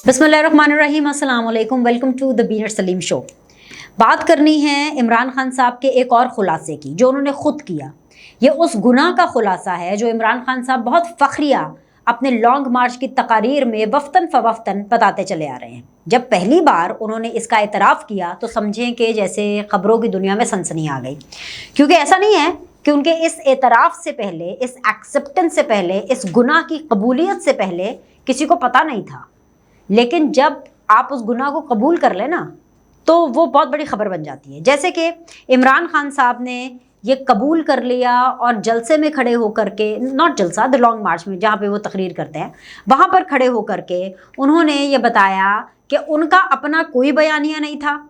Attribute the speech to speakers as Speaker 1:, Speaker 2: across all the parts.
Speaker 1: बिस्मिल्लाहिर्रहमानिर्रहीम, अस्सलाम वालेकुम, वेलकम टू द बीनर सलीम शो। बात करनी है इमरान खान साहब के एक और खुलासे की जो उन्होंने खुद किया। ये उस गुनाह का खुलासा है जो इमरान खान साहब बहुत फखरिया अपने लॉन्ग मार्च की तकारीर में वफ्तन फ़वफ्तन बताते चले आ रहे हैं। जब पहली बार उन्होंने इसका एतराफ़ किया तो समझें कि जैसे ख़बरों की दुनिया में सनसनी आ गई, क्योंकि ऐसा नहीं है कि उनके इस एतराफ़ से पहले, इस एक्सेप्टेंस से पहले, इस गुनाह की कबूलियत से पहले किसी को पता नहीं था। लेकिन जब आप उस गुनाह को कबूल कर लेना तो वो बहुत बड़ी खबर बन जाती है। जैसे कि इमरान खान साहब ने ये कबूल कर लिया और जलसे में खड़े होकर के, नॉट जलसा, द लॉन्ग मार्च में जहाँ पे वो तकरीर करते हैं, वहाँ पर खड़े होकर के उन्होंने ये बताया कि उनका अपना कोई बयानिया नहीं था।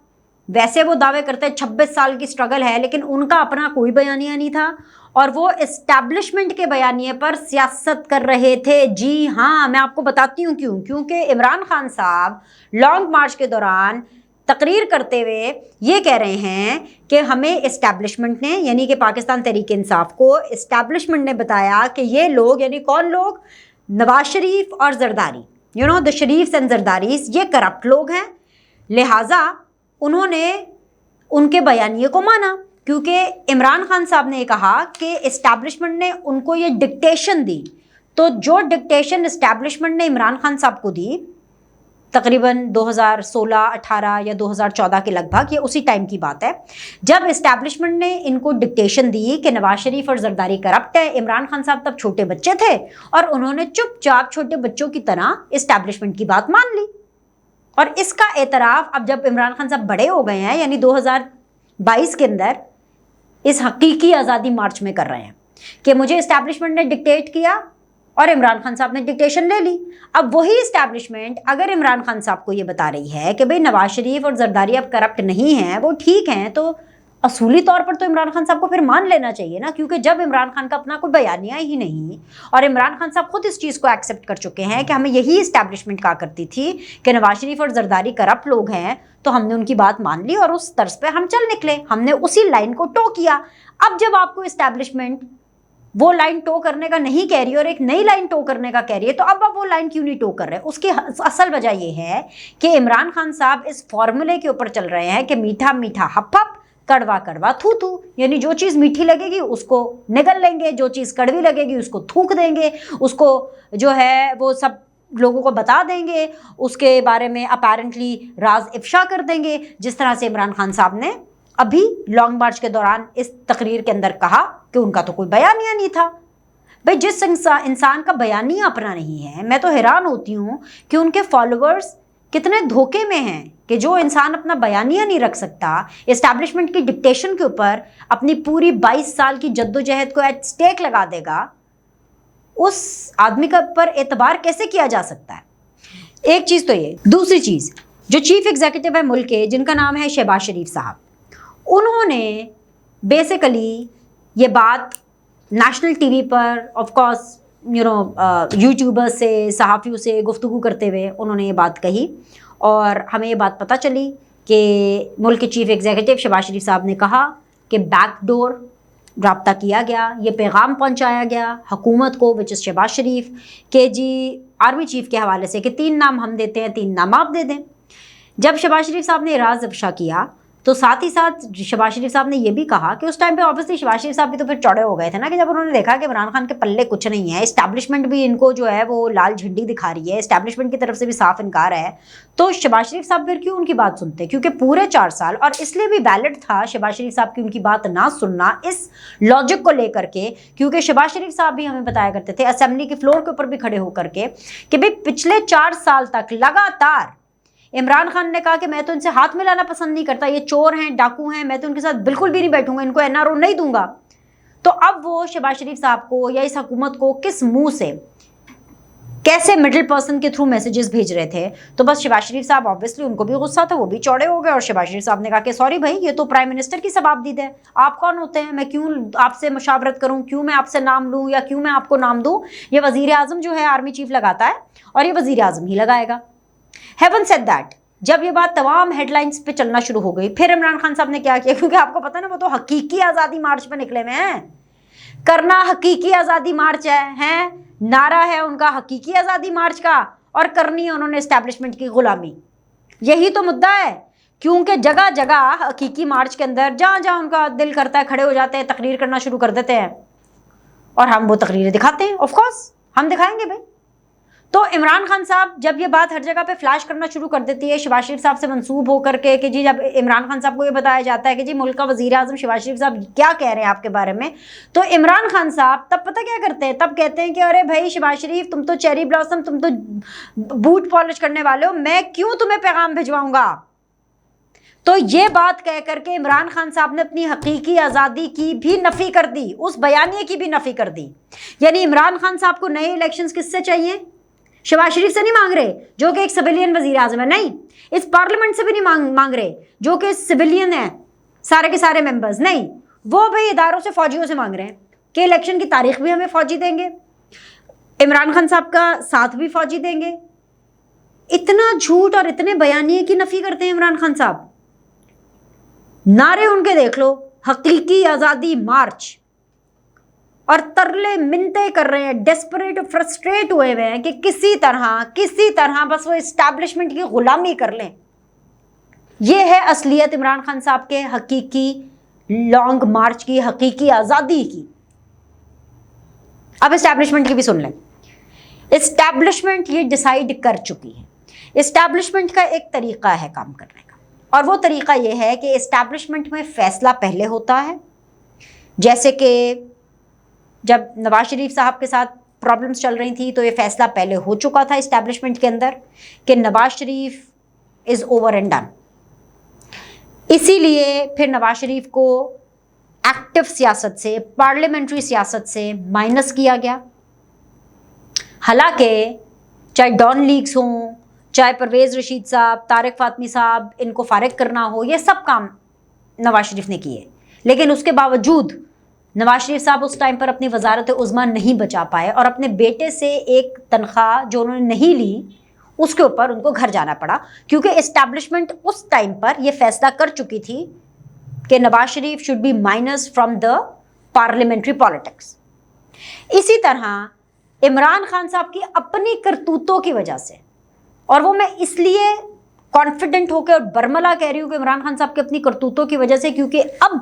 Speaker 1: वैसे वो दावे करते हैं 26 साल की स्ट्रगल है, लेकिन उनका अपना कोई बयानिया नहीं था और वो इस्टेब्लिशमेंट के बयानिए पर सियासत कर रहे थे। जी हाँ, मैं आपको बताती हूँ क्यों। क्योंकि इमरान खान साहब लॉन्ग मार्च के दौरान तकरीर करते हुए ये कह रहे हैं कि हमें इस्टेब्लिशमेंट ने, यानी कि पाकिस्तान तहरीक इंसाफ को इस्टेब्लिशमेंट ने बताया कि ये लोग, यानी कौन लोग, नवाज शरीफ और जरदारी, द शरीफ्स एंड जरदारीस, ये करप्ट लोग हैं। लिहाजा उन्होंने उनके बयानिए को माना, क्योंकि इमरान खान साहब ने कहा कि इस्टेब्लिशमेंट ने उनको ये डिक्टेशन दी। तो जो डिक्टेशन इस्टेब्लिशमेंट ने इमरान खान साहब को दी, तकरीबन 2016-18 या 2014 के लगभग, ये उसी टाइम की बात है, जब इस्टेब्लिशमेंट ने इनको डिक्टेशन दी कि नवाज शरीफ और जरदारी करप्ट है। इमरान खान साहब तब छोटे बच्चे थे और उन्होंने चुपचाप छोटे बच्चों की तरह इस्टेब्लिशमेंट की बात मान ली। और इसका एतराफ़ अब जब इमरान खान साहब बड़े हो गए हैं, यानी 2022 के अंदर, इस हकीकी आज़ादी मार्च में कर रहे हैं कि मुझे इस्टेब्लिशमेंट ने डिक्टेट किया और इमरान खान साहब ने डिक्टेशन ले ली। अब वही इस्टेब्लिशमेंट अगर इमरान खान साहब को ये बता रही है कि भाई नवाज शरीफ और जरदारी अब करप्ट नहीं हैं, वो ठीक हैं, तो असूली तौर पर तो इमरान खान साहब को फिर मान लेना चाहिए ना। क्योंकि जब इमरान खान का अपना कोई बयानिया ही नहीं और इमरान खान साहब खुद इस चीज़ को एक्सेप्ट कर चुके हैं कि हमें यही इस्टेब्लिशमेंट कहा करती थी कि नवाज शरीफ और जरदारी करप्ट लोग हैं, तो हमने उनकी बात मान ली और उस तर्ज पे हम चल निकले, हमने उसी लाइन को टो किया। अब जब आपको इस्टेब्लिशमेंट वो लाइन टो करने का नहीं कह रही और एक नई लाइन टो करने का कह रही है, तो अब आप वो लाइन क्यों नहीं टो कर रहे हैं? उसकी असल वजह ये है कि इमरान खान साहब इस फॉर्मूले के ऊपर चल रहे हैं कि मीठा मीठा हप हप, कड़वा कड़वा थू थू, यानी जो चीज़ मीठी लगेगी उसको निगल लेंगे, जो चीज़ कड़वी लगेगी उसको थूक देंगे, उसको जो है वो सब लोगों को बता देंगे, उसके बारे में अपेरेंटली राज इफ्शा कर देंगे। जिस तरह से इमरान खान साहब ने अभी लॉन्ग मार्च के दौरान इस तकरीर के अंदर कहा कि उनका तो कोई बयानिया नहीं था। भाई, जिस इंसान का बयानिया अपना नहीं है, मैं तो हैरान होती हूँ कि उनके फॉलोअर्स कितने धोखे में हैं कि जो इंसान अपना बयानिया नहीं रख सकता, इस्टेब्लिशमेंट की डिक्टेशन के ऊपर अपनी पूरी 22 साल की जद्दोजहद को एट स्टेक लगा देगा, उस आदमी का पर एतबार कैसे किया जा सकता है? एक चीज़ तो ये। दूसरी चीज़, जो चीफ एग्जीक्यूटिव है मुल्क के, जिनका नाम है शहबाज शरीफ साहब, उन्होंने बेसिकली ये बात नेशनल टीवी पर, ऑफ कोर्स यूट्यूबर्स से, सहाफ़ियों से गुफ्तगू करते हुए उन्होंने ये बात कही और हमें ये बात पता चली कि मुल्क के चीफ एग्जीक्यूटिव शहबाज शरीफ साहब ने कहा कि बैकडोर रब्ता किया गया, ये पैगाम पहुंचाया गया हुकूमत को, विच इज़ शहबाज शरीफ, के जी आर्मी चीफ के हवाले से कि 3 नाम हम देते हैं, 3 नाम आप दे दें। जब शहबाज शरीफ साहब ने राज अफशा किया तो साथ ही साथ शहबाज शरीफ साहब ने यह भी कहा कि उस टाइम पे ऑब्वियसली शहबाज शरीफ साहब भी तो फिर चौड़े हो गए थे ना, कि जब उन्होंने देखा कि इमरान खान के पल्ले कुछ नहीं है, इस्टेब्लिशमेंट भी इनको जो है वो लाल झंडी दिखा रही है, इस्टेब्लिशमेंट की तरफ से भी साफ इनकार है, तो शहबाज शरीफ साहब फिर क्यों उनकी बात सुनते? क्योंकि पूरे 4 साल, और इसलिए भी वैलिड था शहबाज शरीफ साहब की उनकी बात ना सुनना इस लॉजिक को लेकर के, क्योंकि शहबाज शरीफ साहब भी हमें बताया करते थे असेंबली के फ्लोर के ऊपर भी खड़े होकर के कि भाई पिछले 4 साल तक लगातार इमरान खान ने कहा कि मैं तो इनसे हाथ मिलाना पसंद नहीं करता, ये चोर हैं, डाकू हैं, मैं तो उनके साथ बिल्कुल भी नहीं बैठूंगा, इनको एनआरओ नहीं दूंगा। तो अब वो शहबाज शरीफ साहब को या इस हुकूमत को किस मुंह से, कैसे मिडिल पर्सन के थ्रू मैसेजेस भेज रहे थे? तो बस शहबाज शरीफ साहब, ऑब्वियसली उनको भी गुस्सा था, वो भी चौड़े हो गए और शहबाज शरीफ साहब ने कहा कि सॉरी भाई, ये तो प्राइम मिनिस्टर की सवाबदीद है, आप कौन होते हैं, मैं क्यों आपसे मशावरत करूं, क्यों मैं आपसे नाम लूं या क्यों मैं आपको नाम दूं? ये वजीर आजम जो है आर्मी चीफ लगाता है और ये वजीर आजम ही लगाएगा। हैवन सेड दैट, जब ये बात तमाम हेडलाइंस पे चलना शुरू हो गई, फिर इमरान खान साहब ने क्या किया, क्योंकि आपको पता है ना वो तो हकीकी आज़ादी मार्च पे निकले हुए हैं, करना हकीकी आज़ादी मार्च है, نعرہ ہے ان کا حقیقی آزادی مارچ کا، اور کرنی ہے انہوں نے اسٹیبلشمنٹ کی غلامی. یہی تو مدعا ہے، کیونکہ جگہ جگہ حقیقی مارچ کے اندر جہاں جہاں ان کا دل کرتا ہے کھڑے ہو جاتے ہیں، تقریر کرنا شروع کر دیتے ہیں، اور ہم وہ تقریریں دکھاتے ہیں. آف کورس ہم دکھائیں گے بھائی. تو عمران خان صاحب جب یہ بات ہر جگہ پہ فلیش کرنا شروع کر دیتی ہے شہباز شریف صاحب سے منسوب ہو کر کے، کہ جی جب عمران خان صاحب کو یہ بتایا جاتا ہے کہ جی ملک کا وزیر اعظم شہباز شریف صاحب کیا کہہ رہے ہیں آپ کے بارے میں، تو عمران خان صاحب تب پتہ کیا کرتے ہیں، تب کہتے ہیں کہ ارے بھائی شہباز شریف تم تو چیری بلاسم، تم تو بوٹ پالش کرنے والے ہو، میں کیوں تمہیں پیغام بھجواؤں گا. تو یہ بات کہہ کر کے عمران خان صاحب نے اپنی حقیقی آزادی کی بھی نفی کر دی، اس بیانیے کی بھی نفی کر دی. یعنی عمران خان صاحب کو نئے الیکشنز کس سے چاہیے؟ شہباز شریف سے نہیں مانگ رہے جو کہ ایک سویلین وزیر اعظم ہے، نہیں. اس پارلیمنٹ سے بھی نہیں مانگ رہے جو کہ سویلین ہیں سارے کے سارے ممبرز، نہیں. وہ بھی اداروں سے، فوجیوں سے مانگ رہے ہیں کہ الیکشن کی تاریخ بھی ہمیں فوجی دیں گے، عمران خان صاحب کا ساتھ بھی فوجی دیں گے. اتنا جھوٹ اور اتنے بیانیے کی نفی کرتے ہیں عمران خان صاحب. نعرے ان کے دیکھ لو، حقیقی آزادی مارچ، اور ترلے منتیں کر رہے ہیں، ڈیسپریٹ فرسٹریٹ ہوئے ہوئے ہیں کہ کسی طرح بس وہ اسٹیبلشمنٹ کی غلامی کر لیں. یہ ہے اصلیت عمران خان صاحب کے حقیقی لانگ مارچ کی، حقیقی آزادی کی. اب اسٹیبلشمنٹ کی بھی سن لیں. اسٹیبلشمنٹ یہ ڈیسائیڈ کر چکی ہے. اسٹیبلشمنٹ کا ایک طریقہ ہے کام کرنے کا، اور وہ طریقہ یہ ہے کہ اسٹیبلشمنٹ میں فیصلہ پہلے ہوتا ہے. جیسے کہ جب نواز شریف صاحب کے ساتھ پرابلمس چل رہی تھی تو یہ فیصلہ پہلے ہو چکا تھا اسٹیبلشمنٹ کے اندر کہ نواز شریف از اوور اینڈ ڈن. اسی لیے پھر نواز شریف کو ایکٹیو سیاست سے، پارلیمنٹری سیاست سے مائنس کیا گیا. حالانکہ چاہے ڈان لیگز ہوں، چاہے پرویز رشید صاحب، طارق فاطمی صاحب، ان کو فارغ کرنا ہو، یہ سب کام نواز شریف نے کیے، لیکن اس کے باوجود نواز شریف صاحب اس ٹائم پر اپنی وزارت عظمیٰ نہیں بچا پائے، اور اپنے بیٹے سے ایک تنخواہ جو انہوں نے نہیں لی اس کے اوپر ان کو گھر جانا پڑا، کیونکہ اسٹیبلشمنٹ اس ٹائم پر یہ فیصلہ کر چکی تھی کہ Nawaz Sharif should be minus from the parliamentary politics. اسی طرح عمران خان صاحب کی اپنی کرتوتوں کی وجہ سے، اور وہ میں اس لیے کانفیڈنٹ ہو کے اور برملا کہہ رہی ہوں کہ عمران خان صاحب کی اپنی کرتوتوں کی وجہ سے، کیونکہ اب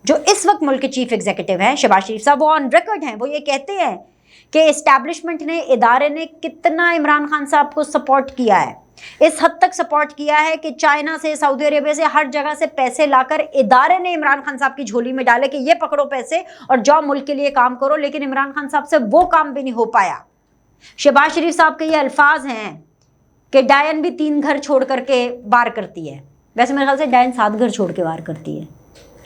Speaker 1: جو اس وقت ملک کے چیف ایگزیکٹو ہیں شہباز شریف صاحب، وہ آن ریکارڈ ہیں، وہ یہ کہتے ہیں کہ اسٹیبلشمنٹ نے، ادارے نے کتنا عمران خان صاحب کو سپورٹ کیا ہے. اس حد تک سپورٹ کیا ہے کہ چائنا سے، سعودی عربیہ سے، ہر جگہ سے پیسے لا کر ادارے نے عمران خان صاحب کی جھولی میں ڈالے کہ یہ پکڑو پیسے اور جاؤ ملک کے لیے کام کرو. لیکن عمران خان صاحب سے وہ کام بھی نہیں ہو پایا. شہباز شریف صاحب کے یہ الفاظ ہیں کہ ڈائن بھی 3 گھر چھوڑ کر کے وار کرتی ہے. ویسے میرے خیال سے ڈائن 7 گھر چھوڑ کے وار کرتی ہے،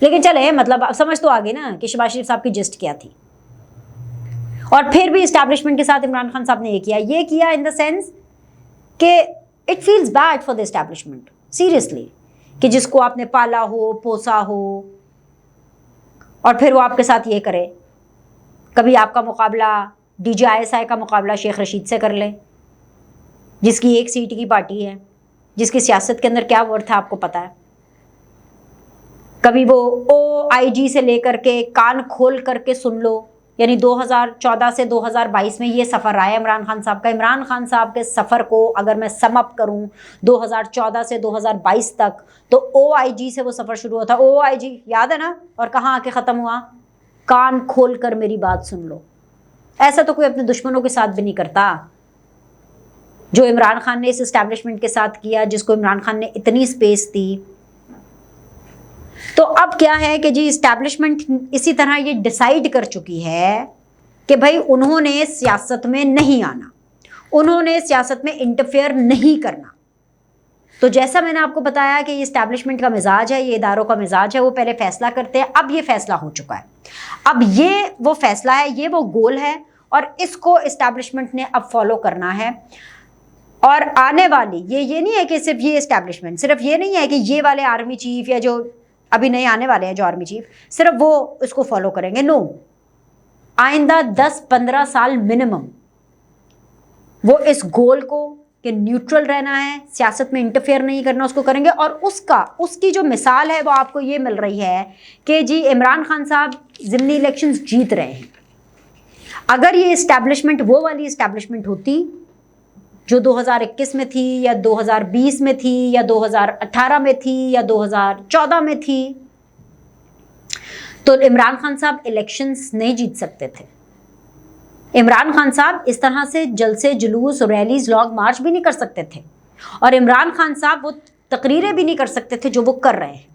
Speaker 1: لیکن چلے مطلب سمجھ تو آگے نا کہ شہباز شریف صاحب کی جسٹ کیا تھی. اور پھر بھی اسٹیبلشمنٹ کے ساتھ عمران خان صاحب نے یہ کیا ان دا سینس کہ it feels bad for the establishment seriously, کہ جس کو آپ نے پالا ہو، پوسا ہو، اور پھر وہ آپ کے ساتھ یہ کرے. کبھی آپ کا مقابلہ DGISI کا مقابلہ شیخ رشید سے کر لے، جس کی 1 سیٹ کی پارٹی ہے، جس کی سیاست کے اندر کیا ورتھ ہے آپ کو پتہ ہے. کبھی وہ OIG سے لے کر کے کان کھول کر کے سن لو، یعنی 2014 سے 2022 میں یہ سفر رہا ہے عمران خان صاحب کا. عمران خان صاحب کے سفر کو اگر میں سم اپ کروں 2014 سے 2022 تک، تو OIG سے وہ سفر شروع ہوتا. OIG یاد ہے نا، اور کہاں آ کے ختم ہوا؟ کان کھول کر میری بات سن لو. ایسا تو کوئی اپنے دشمنوں کے ساتھ بھی نہیں کرتا جو عمران خان نے اس اسٹیبلشمنٹ کے ساتھ کیا، جس کو عمران خان نے اتنی سپیس دی. تو اب کیا ہے کہ جی اسٹیبلشمنٹ اسی طرح یہ ڈیسائیڈ کر چکی ہے کہ بھائی انہوں نے سیاست میں نہیں آنا، انہوں نے سیاست میں انٹرفیئر نہیں کرنا. تو جیسا میں نے آپ کو بتایا کہ یہ اسٹیبلشمنٹ کا مزاج ہے، یہ اداروں کا مزاج ہے، وہ پہلے فیصلہ کرتے ہیں. اب یہ فیصلہ ہو چکا ہے، اب یہ وہ فیصلہ ہے، یہ وہ گول ہے، اور اس کو اسٹیبلشمنٹ نے اب فالو کرنا ہے. اور آنے والی یہ نہیں ہے کہ صرف یہ اسٹیبلشمنٹ، صرف یہ نہیں ہے کہ یہ والے آرمی چیف یا جو ابھی نئے آنے والے ہیں جو آرمی چیف صرف وہ اس کو فالو کریں گے. نو، آئندہ 10-15 سال منیمم وہ اس گول کو کہ نیوٹرل رہنا ہے، سیاست میں انٹرفیئر نہیں کرنا، اس کو کریں گے. اور اس کی جو مثال ہے وہ آپ کو یہ مل رہی ہے کہ جی عمران خان صاحب ضمنی الیکشنز جیت رہے ہیں. अगर ये इस्टेब्लिशमेंट वो वाली इस्टेब्लिशमेंट होती जो 2021 में थी या 2020 में थी या 2018 में थी या 2014 में थी, तो इमरान खान साहब इलेक्शंस नहीं जीत सकते थे। इमरान खान साहब इस तरह से जलसे, जुलूस, रैलीज, लॉन्ग मार्च भी नहीं कर सकते थे, और इमरान खान साहब वो तकरीरें भी नहीं कर सकते थे जो वो कर रहे हैं।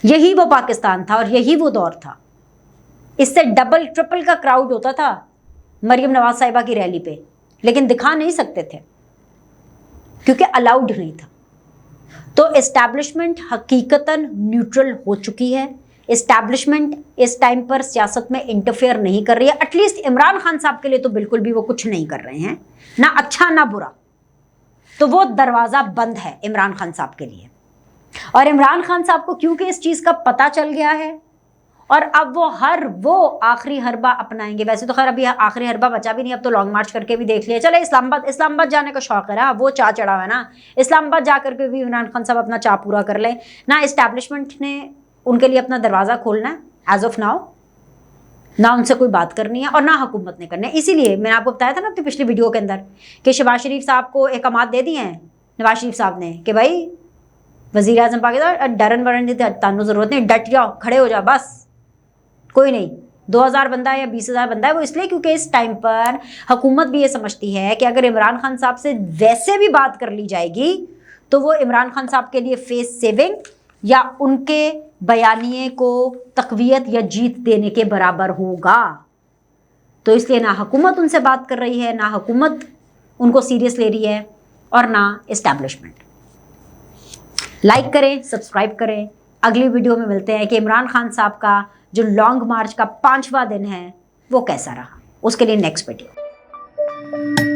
Speaker 1: यही वो पाकिस्तान था और यही वो दौर था। इससे डबल ट्रिपल का क्राउड होता था मरीम नवाज साहिबा की रैली पे, लेकिन दिखा नहीं सकते थे क्योंकि अलाउड नहीं था। तो एस्टैब्लिशमेंट हकीकतन न्यूट्रल हो चुकी है। एस्टैब्लिशमेंट इस टाइम पर सियासत में इंटरफेयर नहीं कर रही है। एटलीस्ट इमरान खान साहब के लिए तो बिल्कुल भी वो कुछ नहीं कर रहे हैं, ना अच्छा ना बुरा। तो वो दरवाज़ा बंद है इमरान खान साहब के लिए। और इमरान खान साहब को क्योंकि इस चीज़ का पता चल गया है, और अब वो आखिरी हरबा अपनाएंगे। वैसे तो खैर अभी आखिरी हरबा बचा भी नहीं, अब तो लॉन्ग मार्च करके भी देख लिया। चले इस्लामाबाद जाने का शौक है ना, वो चाह चढ़ा हुआ है ना, इस्लामाबाद जा करके भी इमरान खान साहब अपना चाह पूरा कर लें ना। इस्टेब्लिशमेंट ने उनके लिए अपना दरवाज़ा खोलना है एज ऑफ नाउ, ना उनसे कोई बात करनी है और ना हुकूमत ने करना है। इसीलिए मैंने आपको बताया था ना अपनी पिछली वीडियो के अंदर कि शहबाज शरीफ साहब को एक अमात दे दिए हैं नवाज शरीफ साहब ने कि भाई वज़ीर आज़म पाकिस्तान डरन वरन की तानु ज़रूरत नहीं, डट जाओ, खड़े हो जाओ, बस कोई नहीं। 2000 बंदा है या 20,000 बंदा है, वो इसलिए क्योंकि इस टाइम पर हुकूमत भी ये समझती है कि अगर इमरान खान साहब से वैसे भी बात कर ली जाएगी तो वो इमरान खान साहब के लिए फेस सेविंग या उनके बयानिए को तक़वियत या जीत देने के बराबर होगा। तो इसलिए ना हुकूमत उनसे बात कर रही है, ना हुकूमत उनको सीरियस ले रही है, और ना इस्टेब्लिशमेंट। लाइक करें, सब्सक्राइब करें। अगली वीडियो में मिलते हैं कि इमरान खान साहब का जो लॉन्ग मार्च का 5वां दिन है वो कैसा रहा। उसके लिए नेक्स्ट वीडियो।